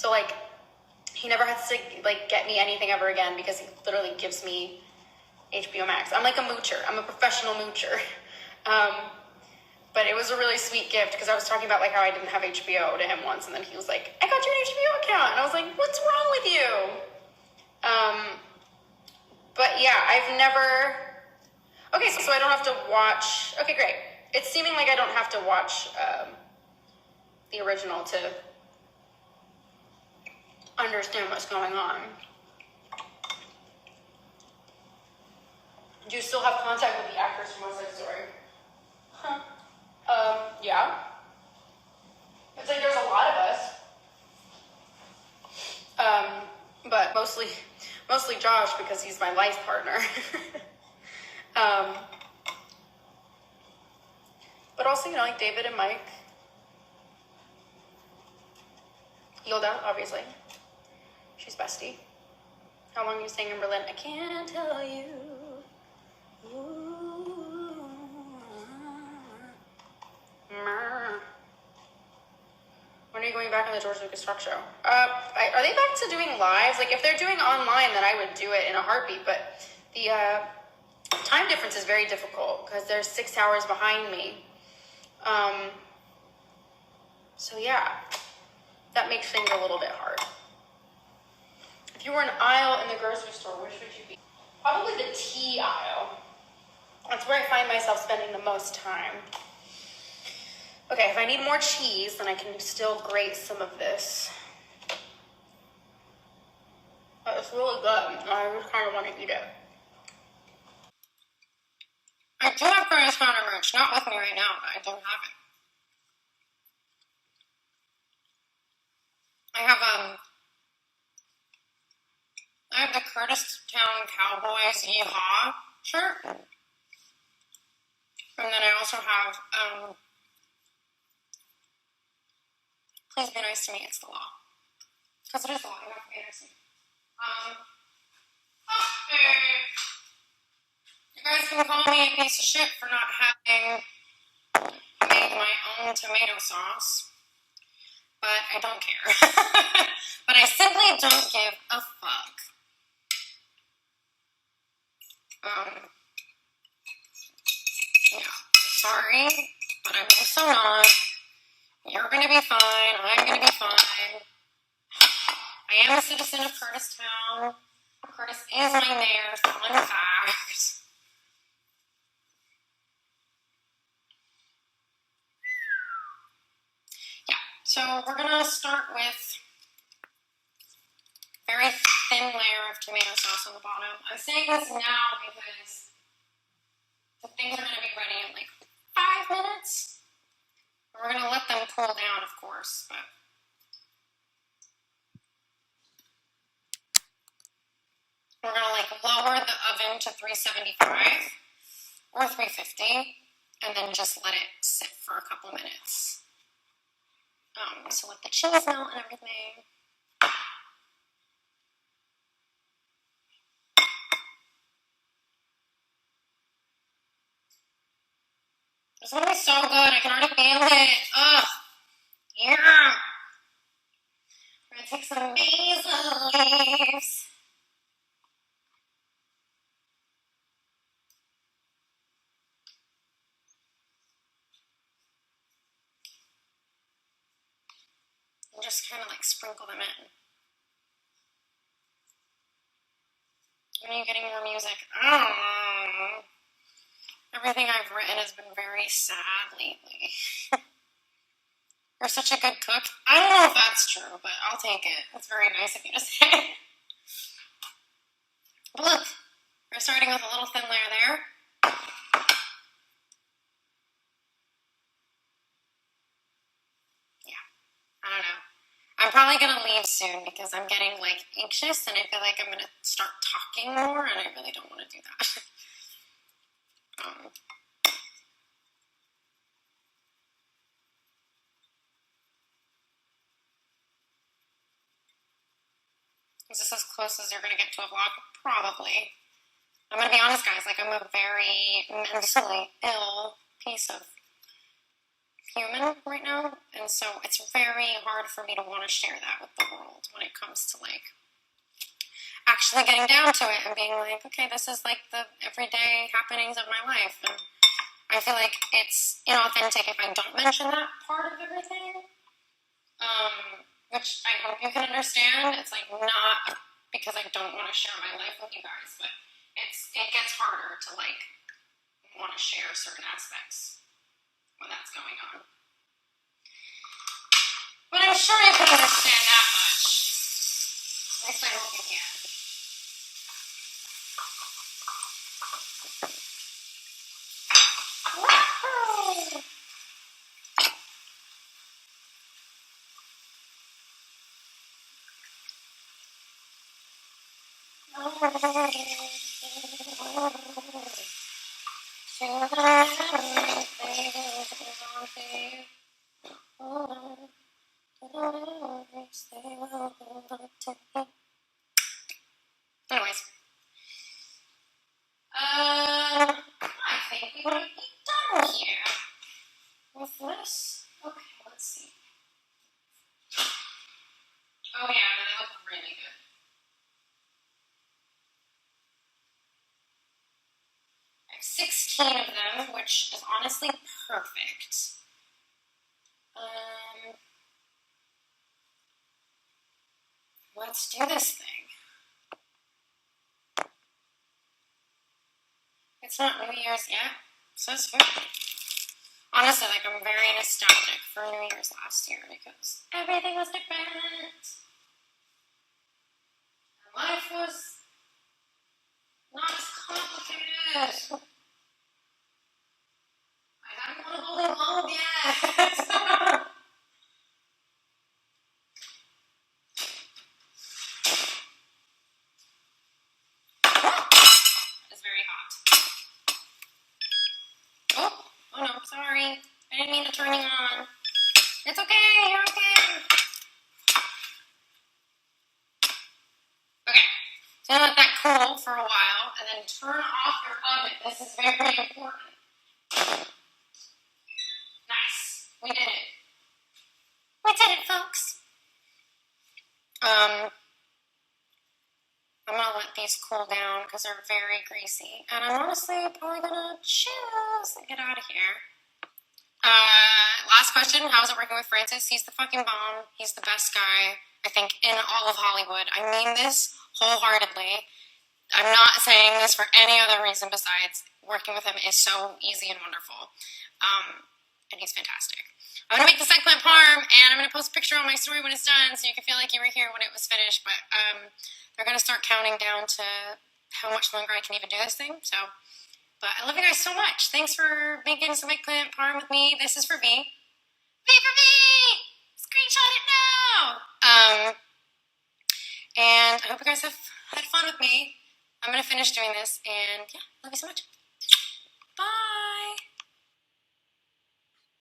So, like, he never has to, like, get me anything ever again because he literally gives me HBO Max. I'm like a moocher. I'm a professional moocher. But it was a really sweet gift because I was talking about, like, how I didn't have HBO to him once, and then he was like, I got you an HBO account. And I was like, what's wrong with you? But yeah, I've never... Okay, so I don't have to watch... Okay, great. It's seeming like I don't have to watch the original to understand what's going on. Do you still have contact with the actors from West Side Story? Huh. Yeah. It's like there's a lot of us. But mostly Josh because he's my life partner. But also, you know, like David and Mike. Yoda, obviously. She's bestie. How long are you staying in Berlin? I can't tell you. When are you going back on the George Lucas talk show? Are they back to doing lives? Like, if they're doing online, then I would do it in a heartbeat. But the time difference is very difficult because they're 6 hours behind me. So yeah, that makes things a little bit hard. If you were an aisle in the grocery store, which would you be? Probably the tea aisle. That's where I find myself spending the most time. Okay, if I need more cheese, then I can still grate some of this. But it's really good. I just kind of want to eat it. I do have Curtis Connor merch. Not with me right now, but I don't have it. I have the Curtis Town Cowboys Yeehaw shirt. And then I also have, please be nice to me, it's the law. Because it is the law, you have to be nice to me. You guys can call me a piece of shit for not having made my own tomato sauce. But I don't care. But I simply don't give a fuck. Yeah, I'm sorry, but I'm also not. You're gonna be fine. I'm gonna be fine. I am a citizen of Curtis Town. Curtis is my mayor. Fun fact. Yeah, so we're gonna start with a very thin layer of tomato sauce on the bottom. I'm saying this now because the things are gonna be ready in like 5 minutes. We're gonna let them cool down, of course, but we're gonna like lower the oven to 375 or 350 and then just let it sit for a couple minutes. So let the cheese melt and everything. It's gonna be so good. I can already feel it. Ugh. Yeah. We're gonna take some basil leaves. And just kind of like sprinkle them in. When are you getting more music? Everything I've written has been very sad lately. You're such a good cook. I don't know if that's true, but I'll take it. It's very nice of you to say. But look, we're starting with a little thin layer there. Yeah, I don't know. I'm probably going to leave soon because I'm getting like anxious and I feel like I'm going to start talking more and I really don't want to do that. Is this as close as you're going to get to a vlog? Probably. I'm going to be honest, guys. Like, I'm a very mentally ill piece of human right now. And so it's very hard for me to want to share that with the world. when it comes to like actually getting down to it and being like, okay, this is like the everyday happenings of my life. And I feel like it's inauthentic if I don't mention that part of everything. Which I hope you can understand. It's like not because I don't want to share my life with you guys, but it gets harder to like want to share certain aspects when that's going on. But I'm sure you can understand that much. At least I hope you can. Woohoo! Anyways, I think we might be done here with this. Okay, let's see. Oh yeah, they look really good. I have 16 of them, which is honestly perfect. Let's do this thing. It's not New Year's yet, so it's fine. Honestly, like, I'm very nostalgic for New Year's last year because everything was different. Life was not as complicated. I haven't won a bowling ball yet. It's very hot. Oh no, sorry. I didn't mean to turn you on. It's okay, you're okay. Okay, so let that cool for a while and then turn off your oven. This is very, very important. Nice. We did it. We did it, folks. I'm gonna let these cool down because they're very greasy. And I'm honestly probably gonna choose to get out of here. Last question. How is it working with Francis? He's the fucking bomb. He's the best guy, I think, in all of Hollywood. I mean this wholeheartedly. I'm not saying this for any other reason besides working with him is so easy and wonderful. And he's fantastic. I'm going to make the eggplant parm, and I'm going to post a picture on my story when it's done so you can feel like you were here when it was finished. But they're going to start counting down to how much longer I can even do this thing. But I love you guys so much. Thanks for making some eggplant parm with me. This is for V. V for V! Screenshot it now! And I hope you guys have had fun with me. I'm going to finish doing this, and yeah, love you so much. Bye!